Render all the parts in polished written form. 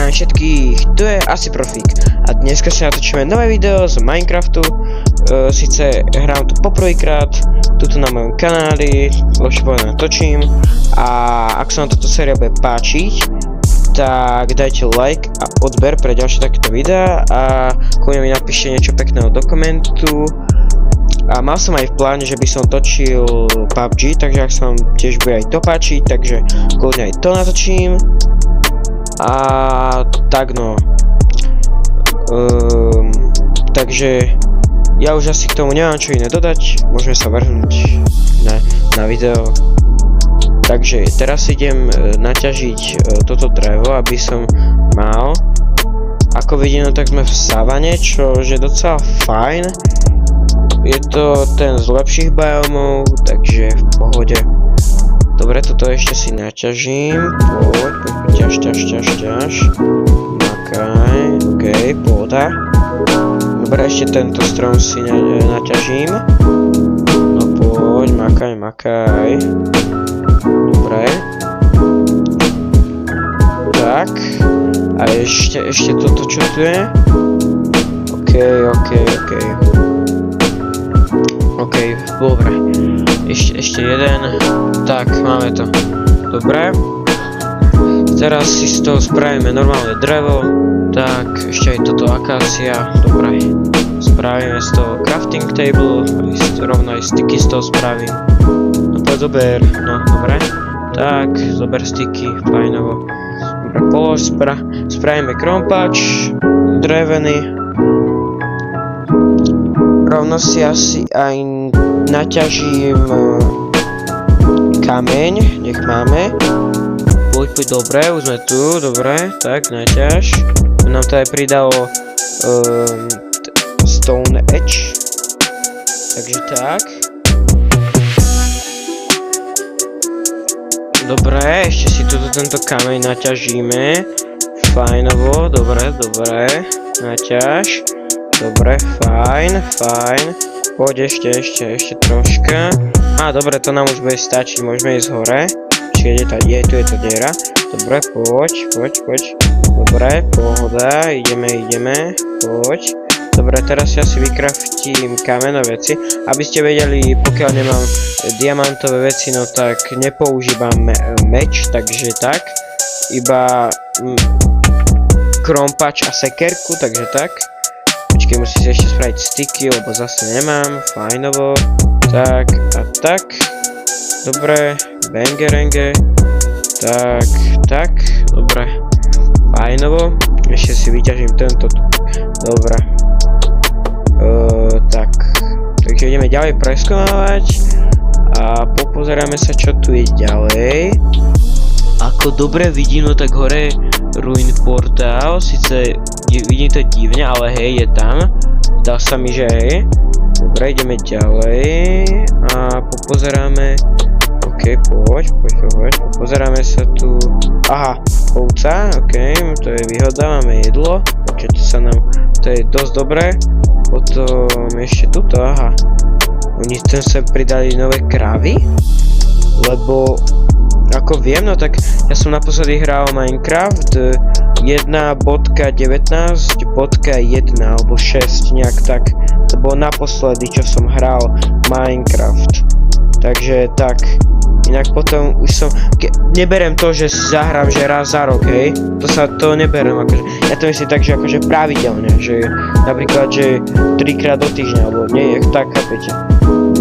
Zdravím všetkých, tu je Asi Profík a dneska si natočíme nové video z Minecraftu. Sice hrám to poprvýkrát, tuto na mojom kanáli, lepšie povedané točím. A ak sa vám táto séria bude páčiť, tak dajte like a odber pre ďalšie takéto videá a kľudne mi napíšte niečo pekného do komentu. A mal som aj v pláne, že by som točil PUBG, takže ak sa vám tiež bude aj to páčiť, takže kľudne aj to natočím. A tak no. Takže ja už asi k tomu nemám čo iné dodať, môžeme sa vrhnúť na video. Takže teraz idem naťažiť toto drevo, aby som mal. Ako vidím, no tak sme v savane, čo je docela fajn. Je to ten z lepších biomov, takže v pohode. Dobre, toto ešte si naťažím. Poď, ťaž. Makaj, okej, pohoda. Dobre, ešte tento strom si naťažím. No poď, makaj. Dobre. Tak. A ešte toto, čo tu je? Okej, dobre. Ešte jeden. Tak, máme to. Dobre. Teraz si z toho spravíme normálne drevo. Tak, ešte aj toto akácia. Dobre. Spravíme z toho crafting table. Rovno aj sticky z toho spravím. No poď zober. No, dobre. Tak, zober sticky. Fajnovo. Dobre, polož. Spravíme krompač. Drevený. Rovno si asi aj naťažím kameň, nech máme. Poď, dobre, už sme tu, dobre, tak naťaž. Nám to aj pridalo stone edge. Takže tak. Dobre, ešte si tento kameň naťažíme. Fajnovo, dobre, naťaž. Dobre, fajn. Poď ešte troška. Á, dobre, to nám už bude stačiť, môžeme ísť hore. Čiže tu je tá diera. Dobre, poď. Dobre, pohoda, ideme, poď. Dobre, teraz ja si vykraftím kamenné veci. Aby ste vedeli, pokiaľ nemám diamantové veci, no tak nepoužívam meč, takže tak. Iba krompač a sekerku, takže tak. Počkej, musím si ešte spraviť sticky, lebo zase nemám. Fajnovo. Tak a tak. Dobre. Bangerenge. Tak. Dobre. Fajnovo. Ešte si vyťažím tento tu. Dobre. Tak. Takže ideme ďalej preskovávať. A popozeráme sa, čo tu je ďalej. Ako dobre vidím, no tak hore ruin portál. Sice vidím to divne, ale hej, je tam. Dá sa mi, že hej. Dobre, ideme ďalej. A popozeráme. Ok, poď. Pozeráme sa tu. Aha, ovca, ok, to je výhoda, máme jedlo. Takže to je dosť dobré. Potom ešte tuto, aha. Oni tam sa pridali nové krávy. Lebo ako viem, no tak ja som naposledy hral Minecraft 1.19.1 alebo 6, nejak tak. To bolo naposledy, čo som hral Minecraft. Takže tak. Inak potom už som... Neberem to, že zahrám, že raz za rok, hej. To neberem, akože... Ja to myslím tak, že akože pravidelne, že napríklad, že 3-krát do týždňa, alebo nie, tak, chápete.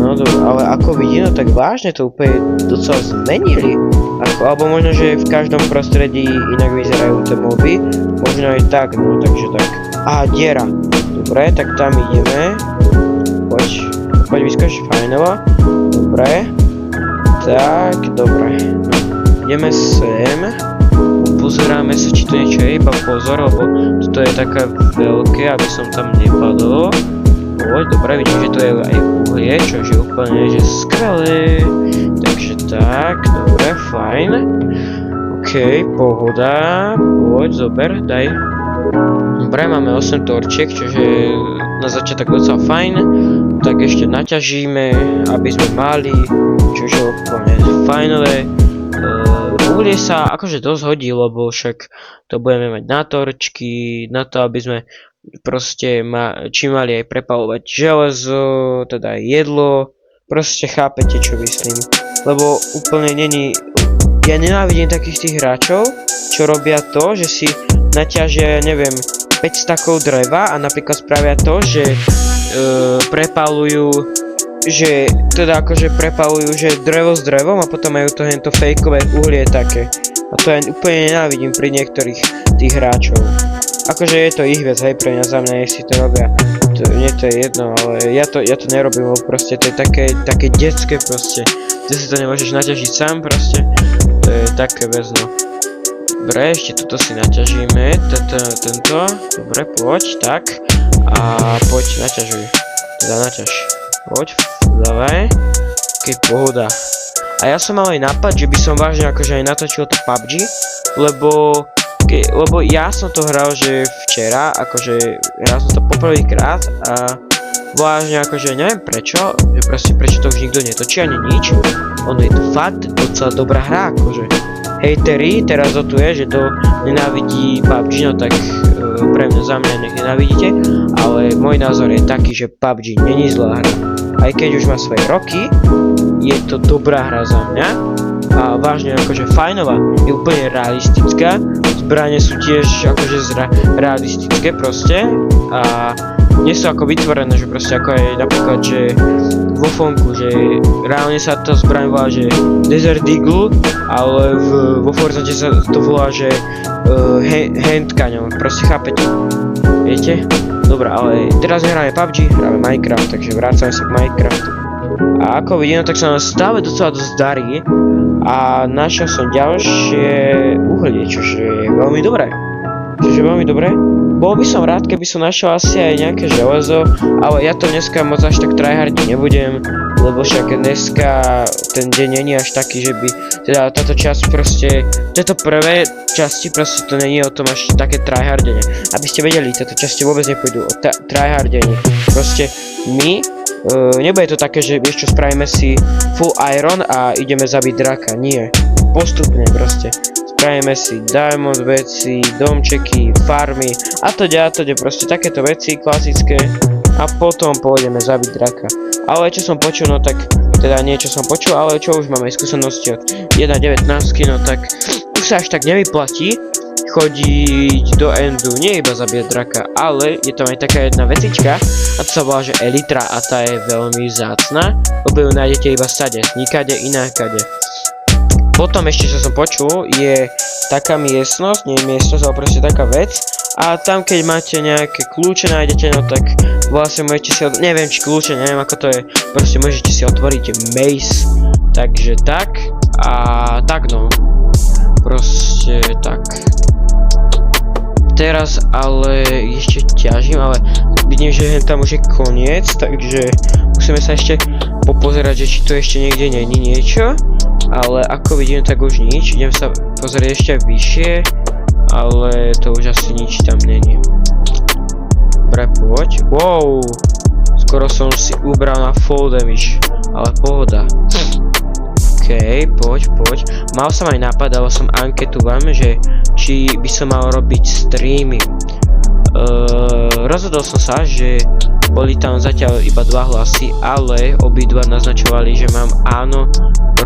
No dobré, ale ako vidím, no tak vážne to úplne docela zmenili. Alebo možno, že v každom prostredí inak vyzerajú tie moby. Možno aj tak, no takže tak. Aha, diera. Dobre, tak tam ideme. Poď vyskoč, fajnovo. Dobre. Tak, dobre. No, ideme sem. Pozeráme sa, či to niečo je, iba pozor, lebo toto je také veľké, aby som tam nepadol. Poď, dobre, vidím, že to je aj uhlie, čo je úplne, že skvelé. Takže tak, dobre, fajn. Ok, pohoda. Poď, zober, daj. Dobre, máme 8 torčiek, čože na začiatok docela fajn. Tak ešte naťažíme, aby sme mali, čože úplne fajnové. uhlie sa akože dosť hodí, lebo však to budeme mať na torčky, na to, aby sme proste či mali aj prepalovať železo, teda jedlo, proste chápete, čo myslím. Lebo úplne není... Ja nenávidím takých tých hráčov, čo robia to, že si naťažia, neviem, 5 stakov dreva a napríklad spravia to, že prepalujú, že teda akože prepalujú, že drevo s drevom a potom majú to hento fejkové uhlie také. A to ja úplne nenávidím pri niektorých tých hráčov. Akože je to ich vec, hej, pre mňa, za mňa, nech si to robia. Mne to je jedno, ale ja to nerobím, lebo proste to je také detské proste. Ty si to nemôžeš naťažiť sám proste. To je také bezno. Dobre, ešte toto si naťažíme, tento, dobre, poď, tak. A poď, naťažuj. Teda naťaž. Poď, dávaj. Okej, pohoda. A ja som mal aj nápad, že by som vážne akože aj natočil to PUBG, lebo ja som to hral, že včera, akože hral som to poprvýkrát a vážne akože neviem prečo, že proste prečo to už nikto netočí ani nič. Ono je to fakt docela dobrá hra, akože. Hejteri, teraz to tu je, že to nenávidí PUBG, no tak pre mňa, za mňa nech nenávidíte, ale môj názor je taký, že PUBG není zlá hra. Aj keď už má svoje roky, je to dobrá hra za mňa a vážne akože fajnová, je úplne realistická, zbrane sú tiež akože realistické proste a nie sú ako vytvorené, že proste ako je napríklad, že vo Fonku, že reálne sa to zbraň volá, že Desert Eagle, ale vo Forzate sa to volá, že Hand Cannon, proste chápete, viete? Dobre, ale teraz hráme PUBG, hráme Minecraft, takže vracame sa k Minecraftu. A ako vidím, tak sa nám stále docela dosť darí a našiel som ďalšie uhlie, čože je veľmi dobré. Bol by som rád, keby som našiel asi aj nejaké železo, ale ja to dneska moc až tak tryhardiť nebudem, lebo však dneska ten deň není až taký, že by teda táto časť proste, tieto prvé časti proste to není o tom až také tryhardenie. Aby ste vedeli, tieto časti vôbec nepôjdu o tryhardenie. Proste my, nebude to také, že vieš čo, spravíme si full iron a ideme zabiť draka, nie. Postupne proste. Spravíme si diamond veci, domčeky, farmy a to proste takéto veci klasické a potom pôjdeme zabiť draka. Ale čo som počul, no tak, teda niečo som počul, ale čo už máme skúsenosti od 1.19, no tak už sa až tak nevyplatí chodiť do endu, nie iba zabíjať draka, ale je tam aj taká jedna vecička a to sa volá, že Elytra a tá je veľmi vzácna, lebo ju nájdete iba stade, nikade inákade. Potom ešte, čo som počul, je taká miestnosť, nie miestnosť, ale proste taká vec. A tam, keď máte nejaké kľúče, nájdete, no tak vlastne môžete si neviem, či kľúče, neviem ako to je, proste môžete si otvoriť maze. Takže tak, a tak no. Proste tak. Teraz ale ešte ťažím, ale vidím, že tam už je koniec, takže musíme sa ešte popozerať, že či to ešte niekde není niečo. Ale ako vidím, tak už nič, idem sa pozrieť ešte vyššie, ale to už asi nič tam není. Dobre, poď, wow, skoro som si ubral na full damage, ale pohoda. Okej, poď, mal som aj nápad, dal som anketu vám, že či by som mal robiť streamy. Rozhodol som sa, že boli tam zatiaľ iba 2 hlasy, ale obidva naznačovali, že mám áno,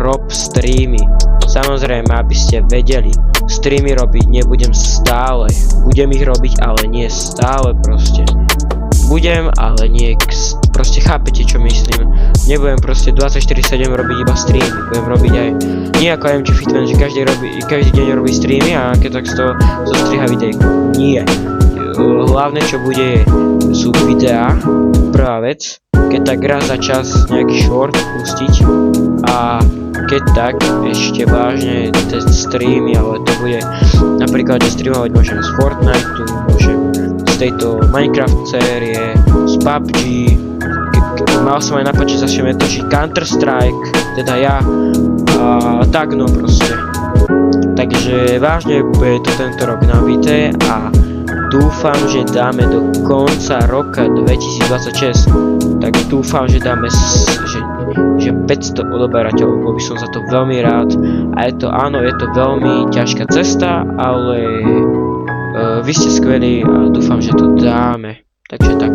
rob streamy. Samozrejme, aby ste vedeli, streamy robiť nebudem stále. Budem ich robiť, ale nie stále proste. Budem, ale nie, proste chápete, čo myslím. Nebudem proste 24/7 robiť iba streamy. Budem robiť aj, nie ako MG Fitman, že každý deň robí streamy a keď tak z toho zostriha videjko. Nie. Hlavne čo bude sú videá, prvá vec, keď tak raz za čas nejaký short pustiť a keď tak ešte vážne streamy, ale to bude napríklad, že streamovať môžem z Fortniteu, môžem z tejto Minecraft série, z PUBG, mal som aj nápad, že začneme točiť Counter Strike, teda ja a tak no proste. Takže vážne bude to tento rok nabité a dúfam, že dáme do konca roka 2026. Tak dúfam, že dáme, že že 500 odoberateľov, bol by som za to veľmi rád. A je to, áno, je to veľmi ťažká cesta, ale vy ste skvelí a dúfam, že to dáme. Takže tak.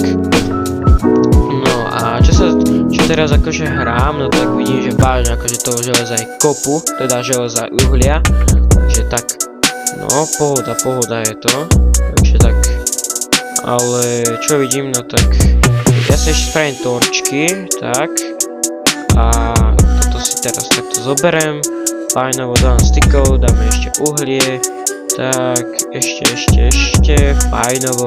No a čo teraz akože hrám, no tak vidím, že vážne akože toho železa je kopu, teda železa uhlia. Takže tak, no pohoda je to. Takže tak. Ale čo vidím, no tak ja si ešte spravím torčky, tak. A toto si teraz takto zoberiem. Fajnovo dám stykov, dáme ešte uhlie. Tak, ešte, fajnovo.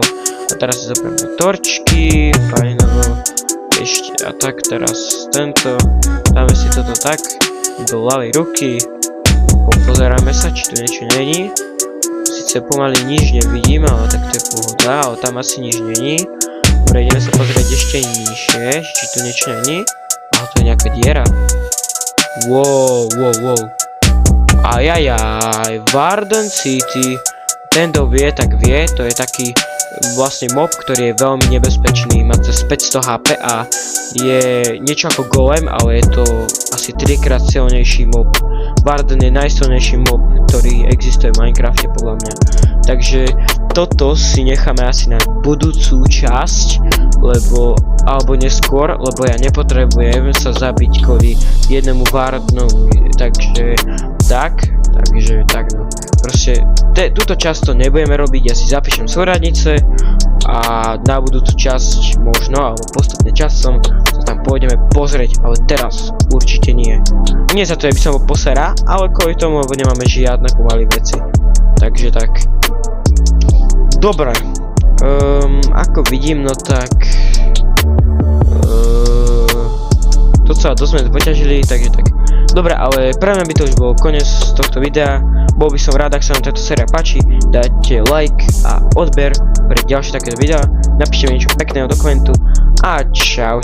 A teraz si zoberieme torčky, fajnovo. Ešte, a tak teraz tento. Dáme si toto tak, do ľavej ruky. Pozeráme sa, či tu niečo není. Sice pomaly nič nevidím, ale tak to je pohoda, ale tam asi nič není. Dobre, ideme sa pozrieť ešte nižšie, či tu niečo není. Ale to je nejaká diera. Wow. Ajajaj, Warden City. Ten, kto vie, tak vie, to je taký vlastne mob, ktorý je veľmi nebezpečný, má cez 500 HP a je niečo ako golem, ale je to asi 3-krát silnejší mob. Warden je najsilnejší mob, ktorý existuje v Minecrafte podľa mňa. Takže toto si necháme asi na budúcu časť, alebo neskôr, lebo ja nepotrebujem sa zabiť kvôli jednému Wardenovi, takže tak no. Proste túto časť to nebudeme robiť, ja si zapíšem súradnice a na budúcu časť možno, alebo postupne časom sa tam pôjdeme pozrieť, ale teraz určite nie. Nie za to, aby som bol posera, ale kvôli tomu, lebo nemáme žiadne pomaly veci. Takže tak. Dobre. Ako vidím, no tak docela dosť sme poťažili, takže tak. Dobre, ale pre mňa by to už bol koniec tohto videa. Bol by som rád, ak sa vám táto séria páči, dajte like a odber pre ďalšie takéto videá. Napíšte mi niečo pekného do komentu a čau.